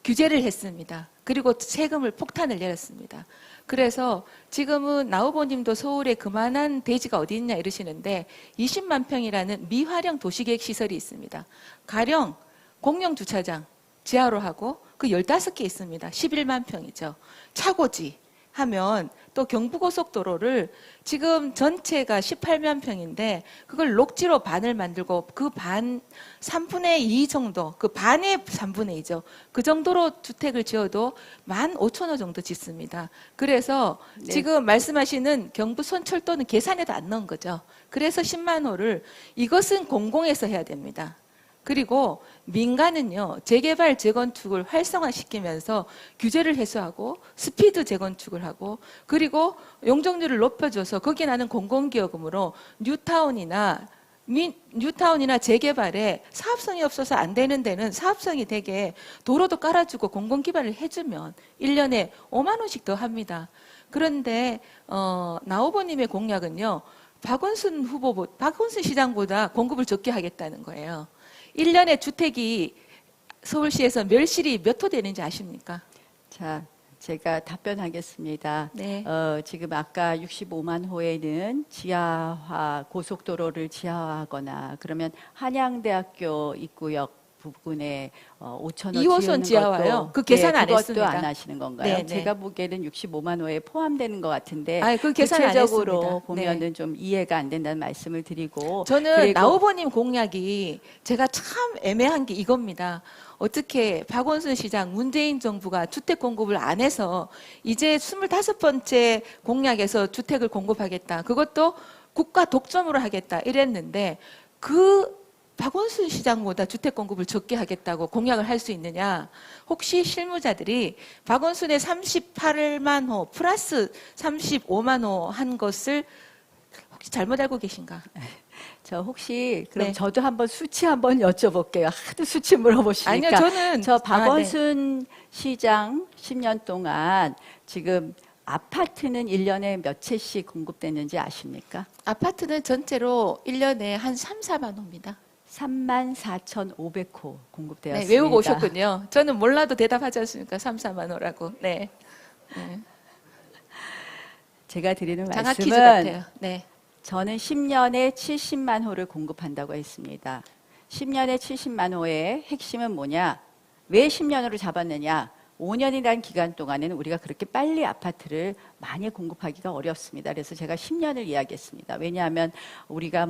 규제를 했습니다. 그리고 세금을 폭탄을 내렸습니다. 그래서 지금은 나 후보님도 서울에 그만한 대지가 어디 있냐 이러시는데 20만 평이라는 미활용 도시계획 시설이 있습니다. 가령 공영 주차장 지하로 하고 그 15개 있습니다. 11만 평이죠. 차고지 하면 또 경부고속도로를 지금 전체가 18만 평인데 그걸 녹지로 반을 만들고 그 반 3분의 2 정도, 그 반의 3분의 2죠. 그 정도로 주택을 지어도 15,000호 정도 짓습니다. 그래서 네. 지금 말씀하시는 경부 손철도는 계산에도 안 넣은 거죠. 그래서 10만 호를 이것은 공공에서 해야 됩니다. 그리고 민간은요, 재개발, 재건축을 활성화시키면서 규제를 해소하고 스피드 재건축을 하고 그리고 용적률을 높여줘서 거기에 나는 공공기여금으로 뉴타운이나 재개발에 사업성이 없어서 안 되는 데는 사업성이 되게 도로도 깔아주고 공공기반을 해주면 1년에 5만 원씩 더 합니다. 그런데 나 후보님의 공약은요, 박원순 시장보다 공급을 적게 하겠다는 거예요. 1년에 주택이 서울시에서 멸실이 몇 호 되는지 아십니까? 자, 제가 답변하겠습니다. 네. 지금 아까 65만 호에는 지하화 고속도로를 지하화하거나 그러면 한양대학교 입구역 부분에 5,000호 2호선 지하화요? 그 계산 안 그것도 했습니다. 안 하시는 건가요? 네, 제가 보기에는 65만 호에 포함되는 것 같은데 그 계산 안 구체적으로 했습니다. 보면은 네. 좀 이해가 안 된다는 말씀을 드리고 저는 그리고 나 후보님 공약이 제가 참 애매한 게 이겁니다. 어떻게 박원순 시장, 문재인 정부가 주택 공급을 안 해서 이제 25번째 공약에서 주택을 공급하겠다. 그것도 국가 독점으로 하겠다 이랬는데 그 박원순 시장보다 주택 공급을 적게 하겠다고 공약을 할 수 있느냐? 혹시 실무자들이 박원순의 38만 호 플러스 35만 호 한 것을 혹시 잘못 알고 계신가? 저 혹시 그럼 네. 저도 한번 수치 한번 여쭤볼게요. 하도 수치 물어보시니까. 아니요, 저는 저 박원순 시장 10년 동안 지금 아파트는 1년에 몇 채씩 공급됐는지 아십니까? 아파트는 전체로 1년에 한 3, 4만 호입니다. 34,500호 공급되었습니다. 네, 외우고 오셨군요. 저는 몰라도 대답하지 않습니까? 3, 4만 호라고. 네. 네. 제가 드리는 장학 퀴즈 말씀은 같아요. 네. 저는 10년에 70만 호를 공급한다고 했습니다. 10년에 70만 호의 핵심은 뭐냐? 왜 10년으로 잡았느냐? 5년이라는 기간 동안에는 우리가 그렇게 빨리 아파트를 많이 공급하기가 어렵습니다. 그래서 제가 10년을 이야기했습니다. 왜냐하면 우리가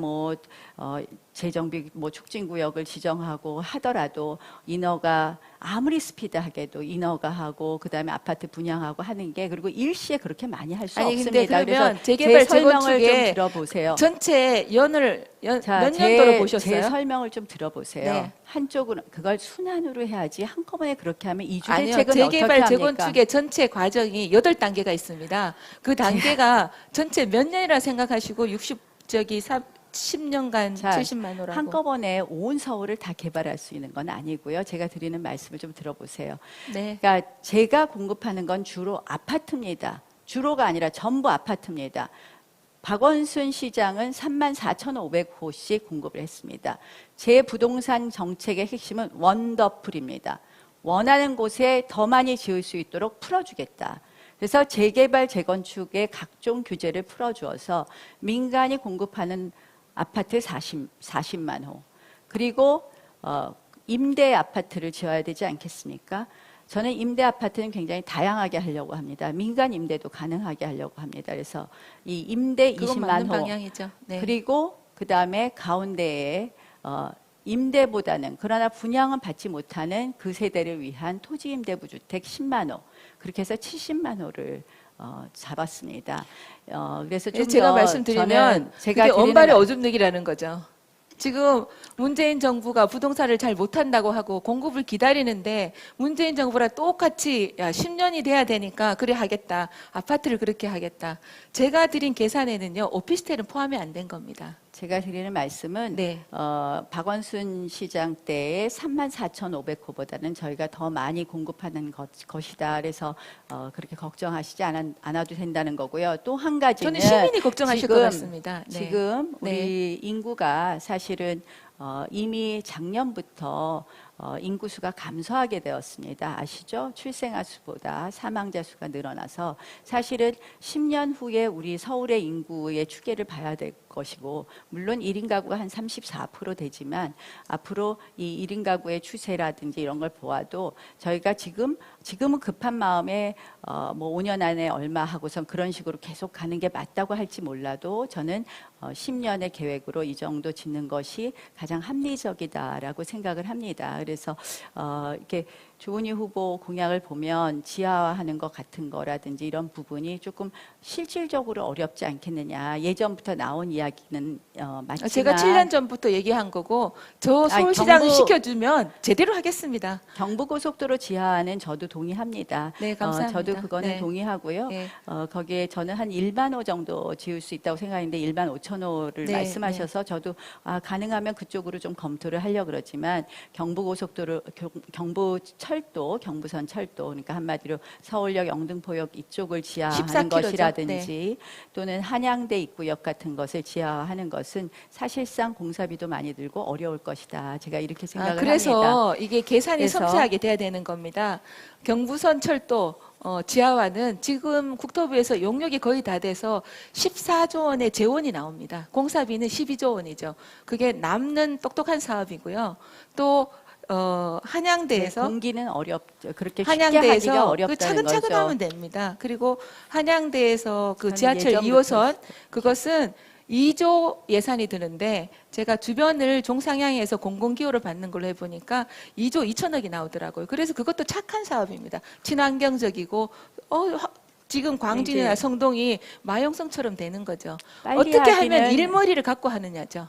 재정비 촉진구역을 지정하고 하더라도 인허가 아무리 스피드하게도 인허가 하고 그다음에 아파트 분양하고 하는 게 그리고 일시에 그렇게 많이 할 수 없습니다. 근데 그러면 그래서 재개발 제 설명을 좀 재건축에 들어보세요. 전체 몇 자, 년도로 보셨어요? 제 설명을 좀 들어보세요. 네. 한쪽은 그걸 순환으로 해야지 한꺼번에 그렇게 하면 이주 아니요. 대책은 어떻게 재개발 합니까? 재건축의 전체 과정이 8단계가 있습니다. 그 단계가 전체 몇 년이라 생각하시고 10년간 자, 70만 호라고. 한꺼번에 온 서울을 다 개발할 수 있는 건 아니고요. 제가 드리는 말씀을 좀 들어보세요. 네. 그러니까 제가 공급하는 건 주로 아파트입니다. 주로가 아니라 전부 아파트입니다. 박원순 시장은 34,500호씩 공급을 했습니다. 제 부동산 정책의 핵심은 원더풀입니다. 원하는 곳에 더 많이 지을 수 있도록 풀어주겠다. 그래서 재개발, 재건축의 각종 규제를 풀어주어서 민간이 공급하는 아파트 40만 호. 그리고 임대 아파트를 지어야 되지 않겠습니까? 저는 임대 아파트는 굉장히 다양하게 하려고 합니다. 민간 임대도 가능하게 하려고 합니다. 그래서 이 임대 그건 20만 맞는 호. 방향이죠. 네. 그리고 그다음에 가운데에 임대보다는 그러나 분양은 받지 못하는 그 세대를 위한 토지 임대부 주택 10만 호. 그렇게 해서 70만 호를 잡았습니다. 그래서 좀 제가 더 말씀드리면 제가 그게 드리는 언발의 어줍내기라는 거죠. 지금 문재인 정부가 부동산을 잘 못한다고 하고 공급을 기다리는데 문재인 정부랑 똑같이 10년이 돼야 되니까 그래 하겠다. 아파트를 그렇게 하겠다. 제가 드린 계산에는요. 오피스텔은 포함이 안 된 겁니다. 제가 드리는 말씀은 네. 박원순 시장 때의 34,500호보다는 저희가 더 많이 공급하는 것이다. 그래서 그렇게 걱정하시지 않아도 된다는 거고요. 또 한 가지는 저는 시민이 걱정하실 것 같습니다. 네. 지금 우리 네. 인구가 사실은 이미 작년부터 인구수가 감소하게 되었습니다. 아시죠? 출생아 수보다 사망자 수가 늘어나서 사실은 10년 후에 우리 서울의 인구의 추계를 봐야 될 것이고 물론 1인 가구가 한 34% 되지만 앞으로 이 1인 가구의 추세라든지 이런 걸 보아도 저희가 지금은 급한 마음에 5년 안에 얼마 하고선 그런 식으로 계속 가는 게 맞다고 할지 몰라도 저는 10년의 계획으로 이 정도 짓는 것이 가장 합리적이다라고 생각을 합니다. 그래서 이렇게 조은희 후보 공약을 보면 지하화하는 것 같은 거라든지 이런 부분이 조금 실질적으로 어렵지 않겠느냐. 예전부터 나온 이야기는 맞지만 제가 7년 전부터 얘기한 거고 저 서울시장을 시켜주면 제대로 하겠습니다. 경부고속도로 지하화는 저도 동의합니다. 네, 감사합니다. 저도 그거는 네. 동의하고요. 네. 거기에 저는 한 1만 호 정도 지을 수 있다고 생각했는데 1만 5천 호를 네, 말씀하셔서 저도 가능하면 그쪽으로 좀 검토를 하려고 그러지만 경부고속도로, 경부철도, 경부선 철도 그러니까 한마디로 서울역, 영등포역 이쪽을 지하화하는 14km 죠. 것이라든지 또는 한양대 입구역 같은 것을 지하화하는 것은 사실상 공사비도 많이 들고 어려울 것이다. 제가 이렇게 생각을 그래서 합니다. 이게 계산이 그래서 섬세하게 돼야 되는 겁니다. 경부선 철도 지하화는 지금 국토부에서 용역이 거의 다 돼서 14조 원의 재원이 나옵니다. 공사비는 12조 원이죠. 그게 남는 똑똑한 사업이고요. 또 한양대에서 공기는 어렵죠. 그렇게 쉽게 한양대에서 하기가 그 어렵다는 차근차근 거죠. 하면 됩니다. 그리고 한양대에서 그 저는 지하철 예전부터 2호선 그것은 2조 예산이 드는데 제가 주변을 종상향에서 공공기호를 받는 걸로 해보니까 2조 2천억이 나오더라고요. 그래서 그것도 착한 사업입니다. 친환경적이고 지금 광진이나 이제 성동이 마용성처럼 되는 거죠. 빨리 어떻게 하면 하기는 일머리를 갖고 하느냐죠.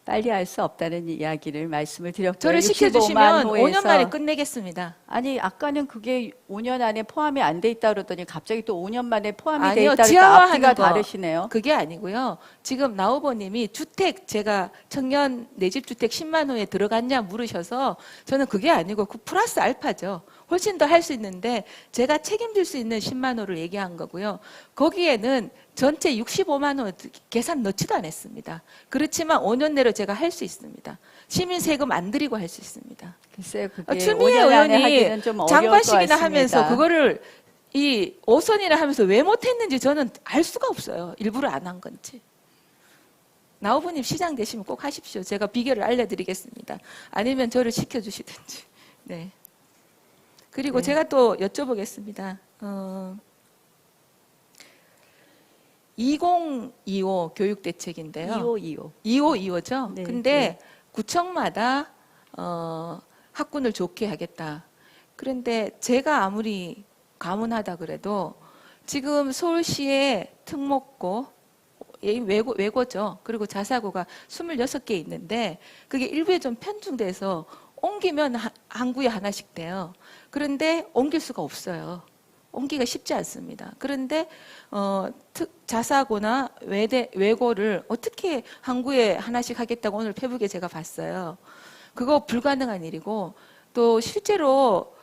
빨리 할 수 없다는 이야기를 말씀을 드렸고요. 저를 65만 시켜주시면 호에서 5년 만에 끝내겠습니다. 아니 아까는 그게 5년 안에 포함이 안 돼 있다 그러더니 갑자기 또 5년 만에 포함이 돼 아니요, 있다 그러니까 지하화하는 앞뒤가 거. 다르시네요. 그게 아니고요. 지금 나 후보님이 주택 제가 청년 내집 주택 10만 호에 들어갔냐 물으셔서 저는 그게 아니고 그 플러스 알파죠. 훨씬 더 할 수 있는데 제가 책임질 수 있는 10만 호를 얘기한 거고요. 거기에는 전체 65만 호 계산 넣지도 않았습니다. 그렇지만 5년 내로 제가 할 수 있습니다. 시민 세금 안 들이고 할 수 있습니다. 글쎄요, 그게 추미애 5년 안에 의원이 하기는 좀 어려울 것 장관식이나 같습니다. 하면서 그거를 이 5선이라 하면서 왜 못했는지 저는 알 수가 없어요. 일부러 안 한 건지. 나 후보님 시장 되시면 꼭 하십시오. 제가 비결을 알려드리겠습니다. 아니면 저를 시켜주시든지. 네. 그리고 네. 제가 또 여쭤보겠습니다. 2025 교육대책인데요. 2525. 2525죠. 네, 근데 네. 구청마다 학군을 좋게 하겠다. 그런데 제가 아무리 가문하다 그래도 지금 서울시에 특목고 외고죠. 그리고 자사고가 26개 있는데 그게 일부에 좀 편중돼서 옮기면 한 구에 하나씩 돼요. 그런데 옮길 수가 없어요. 옮기가 쉽지 않습니다. 그런데 자사고나 외고를 어떻게 한 구에 하나씩 하겠다고 오늘 페북에 제가 봤어요. 그거 불가능한 일이고 또 실제로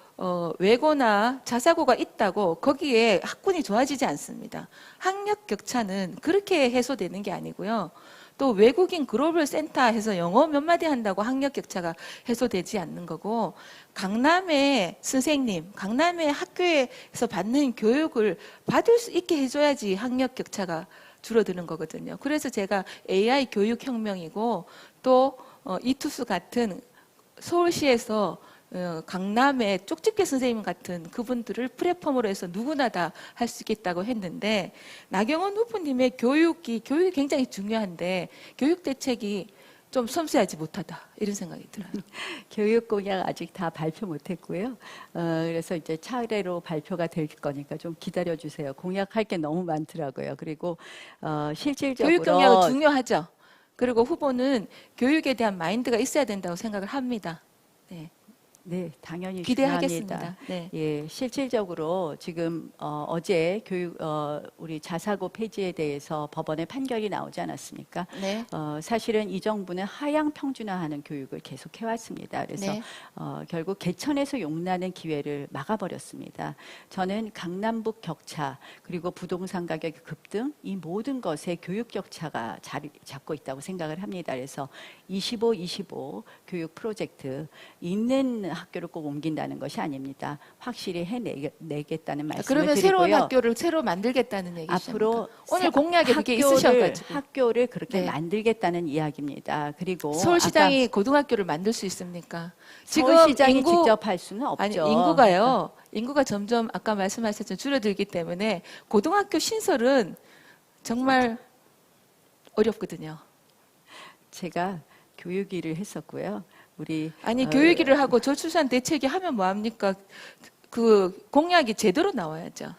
외고나 자사고가 있다고 거기에 학군이 좋아지지 않습니다. 학력 격차는 그렇게 해소되는 게 아니고요. 또 외국인 글로벌 센터 해서 영어 몇 마디 한다고 학력 격차가 해소되지 않는 거고 강남의 선생님, 강남의 학교에서 받는 교육을 받을 수 있게 해줘야지 학력 격차가 줄어드는 거거든요. 그래서 제가 AI 교육혁명이고 또 이투스 같은 서울시에서 강남의 쪽집게 선생님 같은 그분들을 플랫폼으로 해서 누구나 다 할 수 있겠다고 했는데 나경원 후보님의 교육이 굉장히 중요한데 교육 대책이 좀 섬세하지 못하다 이런 생각이 들어요. 교육 공약 아직 다 발표 못했고요. 그래서 이제 차례로 발표가 될 거니까 좀 기다려 주세요. 공약할 게 너무 많더라고요. 그리고 실질적으로 교육 경약은 중요하죠. 그리고 후보는 교육에 대한 마인드가 있어야 된다고 생각을 합니다. 네. 네, 당연히 기대하겠습니다. 중요합니다. 네. 예, 실질적으로 지금 어제 우리 자사고 폐지에 대해서 법원의 판결이 나오지 않았습니까? 네. 사실은 이 정부는 하향 평준화하는 교육을 계속 해왔습니다. 그래서 네. 결국 개천에서 용나는 기회를 막아버렸습니다. 저는 강남북 격차 그리고 부동산 가격 급등 이 모든 것에 교육 격차가 자리 잡고 있다고 생각을 합니다. 그래서 25 교육 프로젝트 있는 학교를 꼭 옮긴다는 것이 아닙니다. 확실히 해내겠다는 말씀을 그러면 드리고요. 새로운 학교를 새로 만들겠다는 얘기십니까? 앞으로 오늘 공약에 그게 있으셔가지고 학교를 그렇게 네. 만들겠다는 이야기입니다. 그리고 서울시장이 고등학교를 만들 수 있습니까? 지금 서울시장이 직접 할 수는 없죠. 아니 인구가요. 인구가 점점 아까 말씀하셨죠 줄어들기 때문에 고등학교 신설은 정말 어렵거든요. 제가 교육 일을 했었고요. 우리 교육 일을 하고 저출산 대책이 하면 뭐 합니까? 그 공약이 제대로 나와야죠.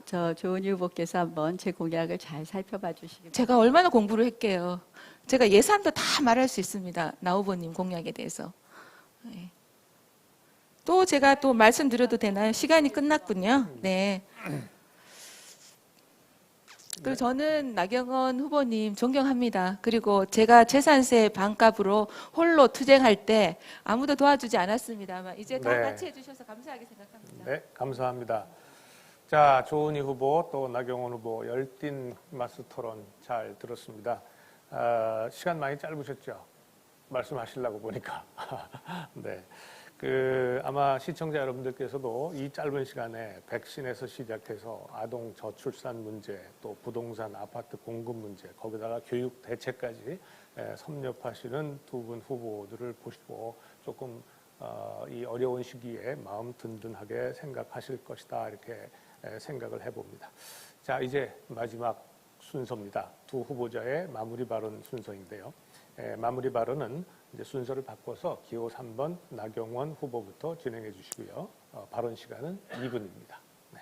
저 조은희 후보께서 한번 제 공약을 잘 살펴봐 주시기 제가 얼마나 공부를 했게요. 제가 예산도 다 말할 수 있습니다. 나 후보님 공약에 대해서. 네. 또 제가 또 말씀드려도 되나요? 시간이 끝났군요. 네. 그리고 저는 나경원 후보님 존경합니다. 그리고 제가 재산세 반값으로 홀로 투쟁할 때 아무도 도와주지 않았습니다만 이제 다 네. 같이 해주셔서 감사하게 생각합니다. 네, 감사합니다. 자, 조은희 후보 또 나경원 후보 열띤 맞수 토론 잘 들었습니다. 시간 많이 짧으셨죠? 말씀하시려고 보니까. 네. 아마 시청자 여러분들께서도 이 짧은 시간에 백신에서 시작해서 아동 저출산 문제, 또 부동산 아파트 공급 문제, 거기다가 교육 대책까지 섭렵하시는 두 분 후보들을 보시고 조금 이 어려운 시기에 마음 든든하게 생각하실 것이다 이렇게 생각을 해봅니다. 자, 이제 마지막 순서입니다. 두 후보자의 마무리 발언 순서인데요. 마무리 발언은 이제 순서를 바꿔서 기호 3번 나경원 후보부터 진행해 주시고요. 발언 시간은 2분입니다. 네.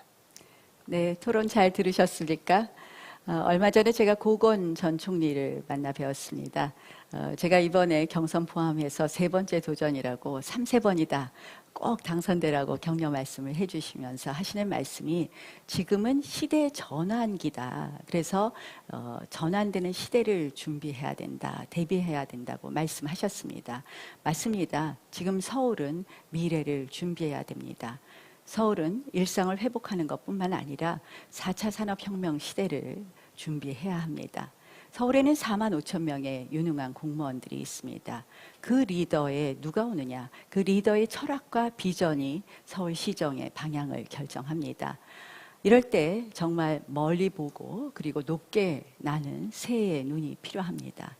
네, 토론 잘 들으셨습니까? 얼마 전에 제가 고건 전 총리를 만나 뵈었습니다. 제가 이번에 경선 포함해서 3번째 도전이라고 3세번이다. 꼭 당선되라고 격려 말씀을 해주시면서 하시는 말씀이 지금은 시대 전환기다. 그래서 전환되는 시대를 준비해야 된다. 대비해야 된다고 말씀하셨습니다. 맞습니다. 지금 서울은 미래를 준비해야 됩니다. 서울은 일상을 회복하는 것뿐만 아니라 4차 산업혁명 시대를 준비해야 합니다. 서울에는 4만 5천 명의 유능한 공무원들이 있습니다. 그 리더에 누가 오느냐? 그 리더의 철학과 비전이 서울시정의 방향을 결정합니다. 이럴 때 정말 멀리 보고 그리고 높게 나는 새해의 눈이 필요합니다.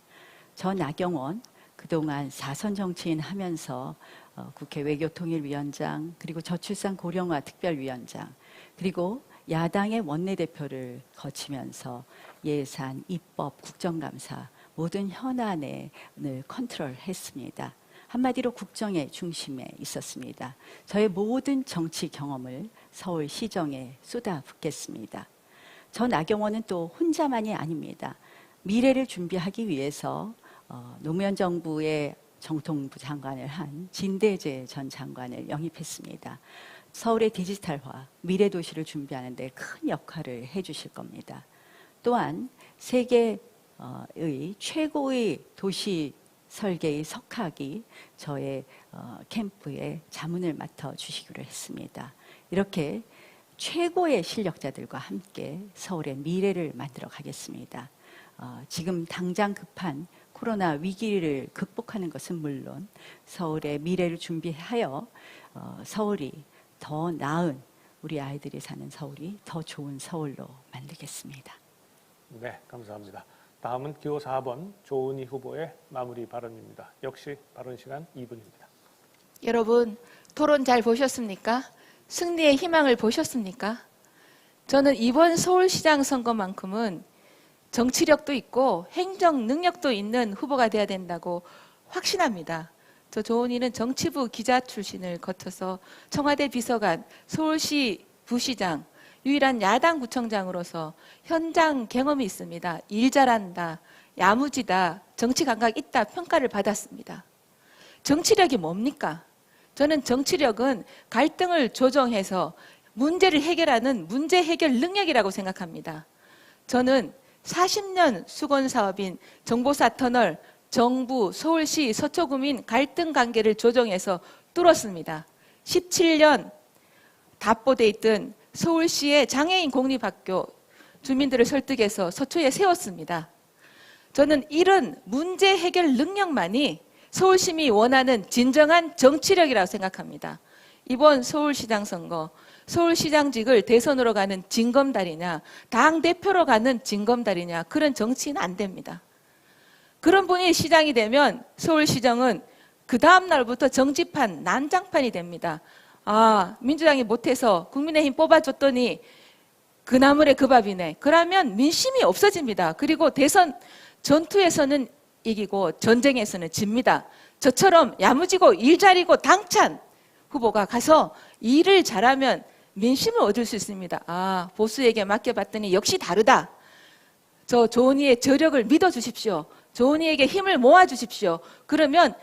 저 나경원 그동안 4선 정치인 하면서 국회 외교통일위원장 그리고 저출산 고령화 특별위원장 그리고 야당의 원내대표를 거치면서 예산, 입법, 국정감사 모든 현안을 컨트롤했습니다. 한마디로 국정의 중심에 있었습니다. 저의 모든 정치 경험을 서울시정에 쏟아붓겠습니다. 저 나경원은 또 혼자만이 아닙니다. 미래를 준비하기 위해서 노무현 정부의 정통부 장관을 한 진대재 전 장관을 영입했습니다. 서울의 디지털화, 미래도시를 준비하는 데 큰 역할을 해주실 겁니다. 또한 세계의 최고의 도시 설계의 석학이 저의 캠프에 자문을 맡아주시기로 했습니다. 이렇게 최고의 실력자들과 함께 서울의 미래를 만들어 가겠습니다. 지금 당장 급한 코로나 위기를 극복하는 것은 물론 서울의 미래를 준비하여 서울이 더 나은 우리 아이들이 사는 서울이 더 좋은 서울로 만들겠습니다. 네, 감사합니다. 다음은 기호 4번 조은희 후보의 마무리 발언입니다. 역시 발언 시간 2분입니다. 여러분, 토론 잘 보셨습니까? 승리의 희망을 보셨습니까? 저는 이번 서울시장 선거만큼은 정치력도 있고 행정 능력도 있는 후보가 돼야 된다고 확신합니다. 저 조은희는 정치부 기자 출신을 거쳐서 청와대 비서관, 서울시 부시장, 유일한 야당 구청장으로서 현장 경험이 있습니다. 일 잘한다, 야무지다, 정치 감각 있다 평가를 받았습니다. 정치력이 뭡니까? 저는 정치력은 갈등을 조정해서 문제를 해결하는 문제 해결 능력이라고 생각합니다. 저는 40년 수건 사업인 정보사 터널, 정부, 서울시, 서초구민 갈등 관계를 조정해서 뚫었습니다. 17년 답보돼 있던 서울시의 장애인 공립학교 주민들을 설득해서 서초에 세웠습니다. 저는 이런 문제 해결 능력만이 서울시민이 원하는 진정한 정치력이라고 생각합니다. 이번 서울시장 선거, 서울시장직을 대선으로 가는 징검다리냐, 당대표로 가는 징검다리냐, 그런 정치는 안 됩니다. 그런 분이 시장이 되면 서울시정은 그 다음 날부터 정치판, 난장판이 됩니다. 민주당이 못해서 국민의힘 뽑아줬더니 그 나물에 그 밥이네. 그러면 민심이 없어집니다. 그리고 대선 전투에서는 이기고 전쟁에서는 집니다. 저처럼 야무지고 일 잘이고 당찬 후보가 가서 일을 잘하면 민심을 얻을 수 있습니다. 보수에게 맡겨봤더니 역시 다르다. 저 조은희의 저력을 믿어주십시오. 조은희에게 힘을 모아주십시오. 그러면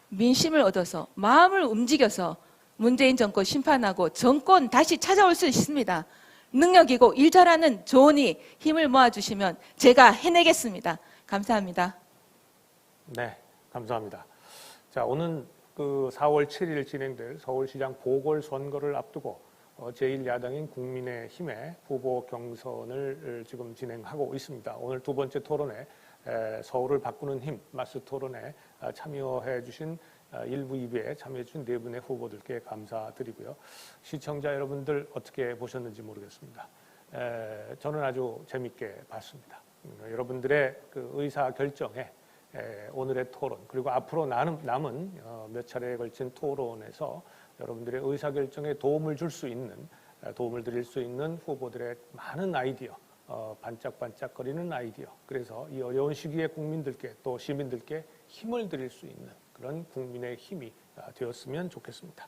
민심을 얻어서 마음을 움직여서 문재인 정권 심판하고 정권 다시 찾아올 수 있습니다. 능력이고 일 잘하는 조은희 힘을 모아주시면 제가 해내겠습니다. 감사합니다. 네, 감사합니다. 자, 오늘 그 4월 7일 진행될 서울시장 보궐선거를 앞두고 제1야당인 국민의힘의 후보 경선을 지금 진행하고 있습니다. 오늘 두 번째 토론에 서울을 바꾸는 힘 마스 토론에 참여해 주신 1부, 2부에 참여해 주신 네 분의 후보들께 감사드리고요. 시청자 여러분들 어떻게 보셨는지 모르겠습니다. 저는 아주 재밌게 봤습니다. 여러분들의 그 의사 결정에 오늘의 토론 그리고 앞으로 남은 몇 차례에 걸친 토론에서 여러분들의 의사결정에 도움을 줄 수 있는, 도움을 드릴 수 있는 후보들의 많은 아이디어, 반짝반짝거리는 아이디어, 그래서 이 어려운 시기에 국민들께 또 시민들께 힘을 드릴 수 있는 그런 국민의 힘이 되었으면 좋겠습니다.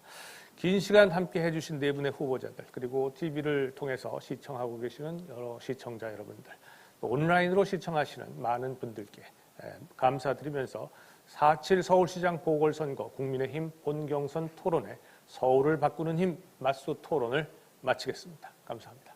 긴 시간 함께 해주신 네 분의 후보자들, 그리고 TV를 통해서 시청하고 계시는 여러 시청자 여러분들, 또 온라인으로 시청하시는 많은 분들께 감사드리면서 4.7 서울시장 보궐선거 국민의힘 본경선 토론회 서울을 바꾸는 힘 맞수 토론을 마치겠습니다. 감사합니다.